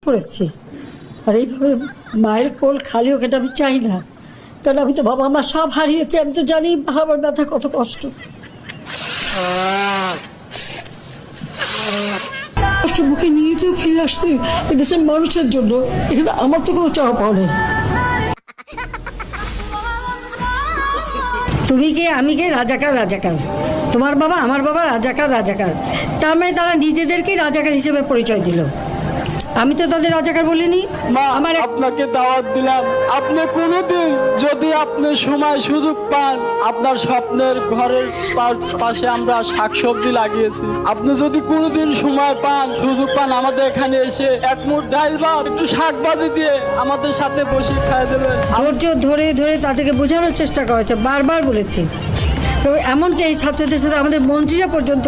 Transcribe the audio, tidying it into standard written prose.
করেছি। আর এইভাবে মায়ের কোল খালি হোক এটা আমি চাই না, কারণ আমি তো বাবা মা সব হারিয়েছি। আমি তো জানি হারাবার ব্যথা কত কষ্ট। কষ্ট মুখে নিয়ে তো ফিরে আসছি এদেশের মানুষের জন্য। এখানে আমার তো কোনো চাওয়া পাওয়া নেই। তুমি কে আমি কে? রাজাকার রাজাকার। তোমার বাবা আমার বাবা রাজাকার রাজাকার। তার মানে তারা নিজেদেরকেই রাজাকার হিসেবে পরিচয় দিল। আমি তো তাদের রাজাকার বলিনি। মা, আমার আপনাকে দাওয়াত দিলাম। আপনি কোনোদিন যদি আপনি সময় সুযোগ পান, আপনার স্বপ্নের ঘরের পাশে আমরা শাকসবজি লাগিয়েছি, আপনি যদি কোনোদিন সময় পান সুযোগ পান আমাদের এখানে এসে এক মুঠ ডাল বা একটু শাক ভাজি দিয়ে আমাদের সাথে বসে খাই দেবেন। ধৈর্য ধরে ধরে তাদেরকে বোঝানোর চেষ্টা করেছে, বারবার বলেছি। তো এমনকি এই ছাত্রদের সাথে আমাদের মন্ত্রীরা পর্যন্ত